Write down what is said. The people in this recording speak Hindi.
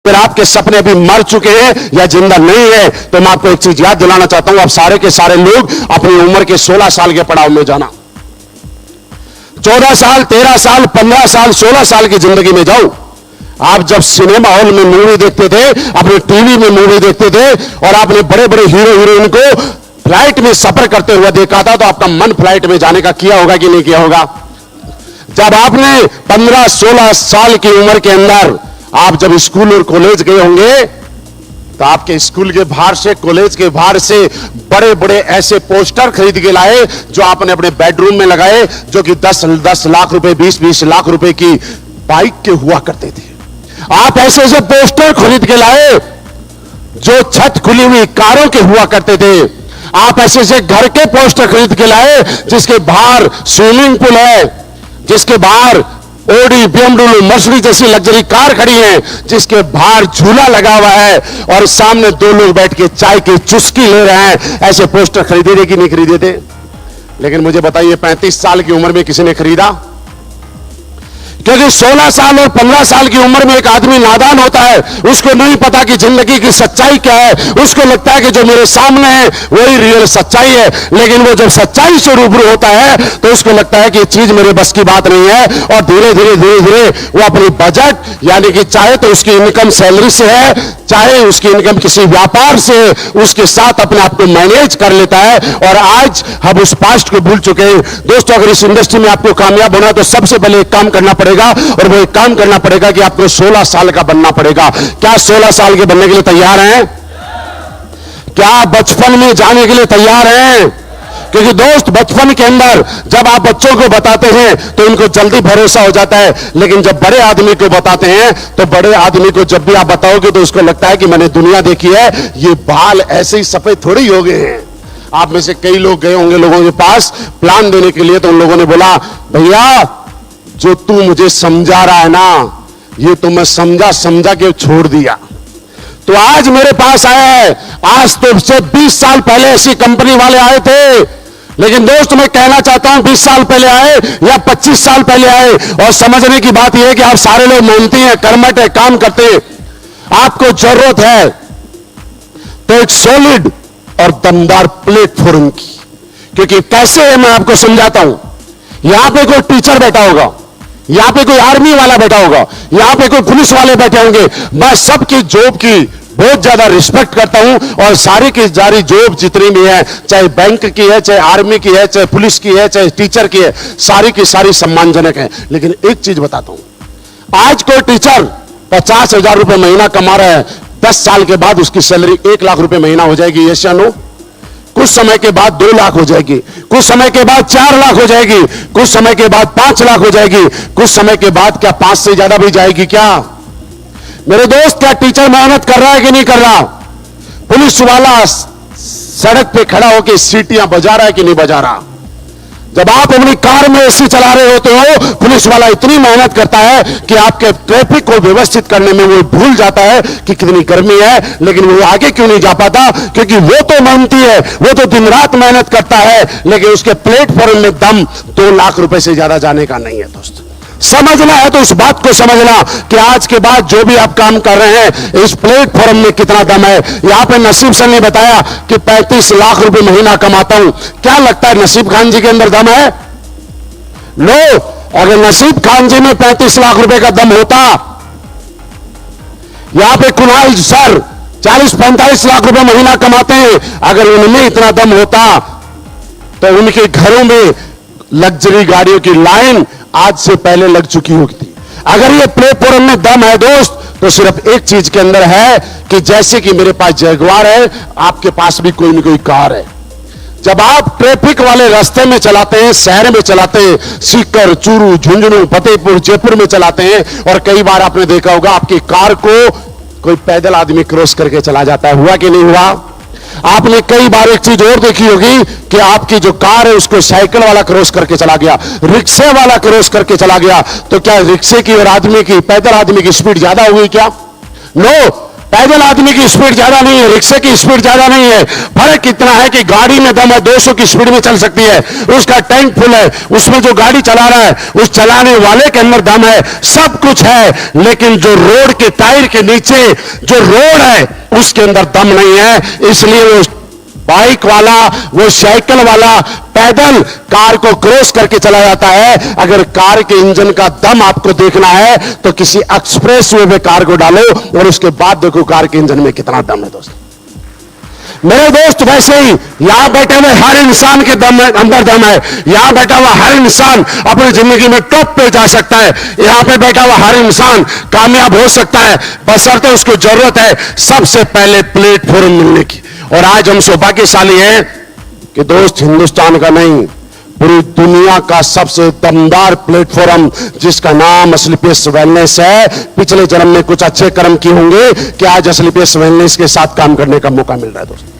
अगर आपके सपने अभी मर चुके हैं या जिंदा नहीं है तो मैं आपको एक चीज याद दिलाना चाहता हूं। आप सारे के सारे लोग अपनी उम्र के 16 साल के पड़ाव में जाना। 14 साल, 13 साल, 15 साल, 16 साल की जिंदगी में जाओ। आप जब सिनेमा हॉल में मूवी देखते थे, अपने टीवी में मूवी देखते थे और आपने बड़े बड़े हीरो हीरोइन को फ्लाइट में सफर करते हुए देखा था, तो आपका मन फ्लाइट में जाने का किया होगा कि नहीं किया होगा? जब आपने 15-16 साल की उम्र के अंदर आप जब स्कूल और कॉलेज गए होंगे तो आपके स्कूल के बाहर से, कॉलेज के बाहर से बड़े बड़े ऐसे पोस्टर खरीद के लाए जो आपने अपने बेडरूम में लगाए, जो कि 10 लाख रुपए, 20 लाख रुपए की बाइक के हुआ करते थे। आप ऐसे ऐसे पोस्टर खरीद के लाए जो छत खुली हुई कारों के हुआ करते थे। आप ऐसे ऐसे घर के पोस्टर खरीद के लाए जिसके बाहर स्विमिंग पूल है, जिसके बाहर ओडी, BMW, मर्सिडीज जैसी लग्जरी कार खड़ी है, जिसके बाहर झूला लगा हुआ है और सामने 2 लोग बैठ के चाय की चुस्की ले रहे हैं। ऐसे पोस्टर खरीदे थे कि नहीं खरीदे थे? लेकिन मुझे बताइए, 35 साल की उम्र में किसी ने खरीदा? क्योंकि 16 साल और 15 साल की उम्र में एक आदमी नादान होता है, उसको नहीं पता कि जिंदगी की सच्चाई क्या है। उसको लगता है कि जो मेरे सामने है वही रियल सच्चाई है, लेकिन वो जब सच्चाई से रूबरू होता है तो उसको लगता है कि ये चीज मेरे बस की बात नहीं है। और धीरे धीरे वो अपनी बजट, यानी कि चाहे तो उसकी इनकम सैलरी से है, चाहे उसकी इनकम किसी व्यापार से, उसके साथ अपने आप को मैनेज कर लेता है। और आज हम उस पास्ट को भूल चुके हैं। दोस्तों, अगर इस इंडस्ट्री में आपको कामयाब होना तो सबसे पहले एक काम करना पड़ेगा, और वो एक काम करना पड़ेगा कि आपको 16 साल का बनना पड़ेगा। क्या 16 साल के बनने के लिए तैयार हैं? क्या बचपन में जाने के लिए तैयार हैं? क्योंकि दोस्त, बचपन के अंदर जब आप बच्चों को बताते हैं तो इनको जल्दी भरोसा हो जाता है, लेकिन जब बड़े आदमी को बताते हैं तो बड़े आदमी को जब भी आप बताओगे तो उसको लगता है कि मैंने दुनिया देखी है, ये बाल ऐसे ही सफेद थोड़ी हो गए हैं। आप में से कई लोग गए होंगे लोगों के पास प्लान देने के लिए, तो उन लोगों ने बोला, भैया जो तू मुझे समझा रहा है ना, ये तो मैं समझा के छोड़ दिया। तो आज मेरे पास आया है। आज तो से 20 साल पहले ऐसी कंपनी वाले आए थे, लेकिन दोस्त मैं कहना चाहता हूं 20 साल पहले आए या 25 साल पहले आए, और समझने की बात यह है कि आप सारे लोग मेहनती हैं, कर्मठ है, काम करते हैं। आपको जरूरत है तो एक सॉलिड और दमदार प्लेटफॉर्म की। क्योंकि कैसे है मैं आपको समझाता हूं। यहां पे कोई टीचर बैठा होगा, यहां पे कोई आर्मी वाला बैठा होगा, यहां पे कोई पुलिस वाले बैठे होंगे। मैं सबकी जॉब की बहुत ज्यादा रिस्पेक्ट करता हूं, और सारी की सारी जॉब जितनी भी है, चाहे बैंक की है, चाहे आर्मी की है, चाहे पुलिस की है, चाहे टीचर की है, सारी की सारी सम्मानजनक है। लेकिन एक चीज बताता हूं, आज कोई टीचर 50,000 रुपए महीना कमा रहा है, 10 साल के बाद उसकी सैलरी 1 लाख रुपए महीना हो जाएगी, यस या नो? कुछ समय के बाद 2 लाख हो जाएगी, कुछ समय के बाद 4 लाख हो जाएगी, कुछ समय के बाद 5 लाख हो जाएगी, कुछ समय के बाद क्या 5 से ज्यादा भी जाएगी क्या? मेरे दोस्त, क्या टीचर मेहनत कर रहा है कि नहीं कर रहा? पुलिस वाला सड़क पे खड़ा होकर सीटियां बजा रहा है कि नहीं बजा रहा? जब आप अपनी कार में एसी चला रहे होते हो, पुलिस वाला इतनी मेहनत करता है कि आपके ट्रैफिक को व्यवस्थित करने में वो भूल जाता है कि कितनी गर्मी है, लेकिन वो आगे क्यों नहीं जा पाता? क्योंकि वो तो मेहनती है, वो तो दिन रात मेहनत करता है, लेकिन उसके प्लेटफॉर्म में दम 2 लाख रुपए से ज्यादा जाने का नहीं है। दोस्त, समझना है तो उस बात को समझना कि आज के बाद जो भी आप काम कर रहे हैं, इस प्लेटफॉर्म में कितना दम है। यहां पे नसीब सर ने बताया कि 35 लाख रुपए महीना कमाता हूं। क्या लगता है नसीब खान जी के अंदर दम है? लो, अगर नसीब खान जी में 35 लाख रुपए का दम होता, यहां पे कुणाल सर 40-45 लाख रुपए महीना कमाते हैं, अगर उनमें इतना दम होता तो उनके घरों में लग्जरी गाड़ियों की लाइन आज से पहले लग चुकी होती। अगर ये प्लेटफॉर्म में दम है दोस्त, तो सिर्फ एक चीज के अंदर है कि जैसे कि मेरे पास जगुआर है, आपके पास भी कोई ना कोई कार है। जब आप ट्रैफिक वाले रास्ते में चलाते हैं, शहर में चलाते हैं, सीकर, चूरू, झुंझुनू, फतेहपुर, जयपुर में चलाते हैं, और कई बार आपने देखा होगा आपकी कार को कोई पैदल आदमी क्रॉस करके चला जाता है। हुआ कि नहीं हुआ? आपने कई बार एक चीज और देखी होगी कि आपकी जो कार है उसको साइकिल वाला क्रॉस करके चला गया, रिक्शे वाला क्रॉस करके चला गया। तो क्या रिक्शे की और आदमी की, पैदल आदमी की स्पीड ज्यादा होगी क्या? नो, पैदल आदमी की स्पीड ज्यादा नहीं है, रिक्शे की स्पीड ज्यादा नहीं है। फर्क इतना है कि गाड़ी में दम है, 200 की स्पीड में चल सकती है, उसका टैंक फुल है, उसमें जो गाड़ी चला रहा है उस चलाने वाले के अंदर दम है, सब कुछ है। लेकिन जो रोड के टायर के नीचे जो रोड है उसके अंदर दम नहीं है। इसलिए वो बाइक वाला, वो साइकिल वाला पैदल कार को क्रॉस करके चला जाता है। अगर कार के इंजन का दम आपको देखना है तो किसी एक्सप्रेस वे में कार को डालो और उसके बाद देखो कार के इंजन में कितना दम है। दोस्तों मेरे दोस्त, वैसे ही यहां बैठे हुए हर इंसान के दम अंदर दम है। यहां बैठा हुआ हर इंसान अपनी जिंदगी में टॉप पे जा सकता है। यहां पे बैठा हुआ हर इंसान कामयाब हो सकता है, बशर्ते उसको जरूरत है सबसे पहले प्लेटफॉर्म मिलने की। और आज हम सौभाग्यशाली हैं कि दोस्त हिंदुस्तान का नहीं, पूरी दुनिया का सबसे दमदार प्लेटफॉर्म जिसका नाम स्लीपियस वेलनेस है। पिछले जन्म में कुछ अच्छे कर्म किए होंगे कि आज स्लीपियस वेलनेस के साथ काम करने का मौका मिल रहा है। दोस्तों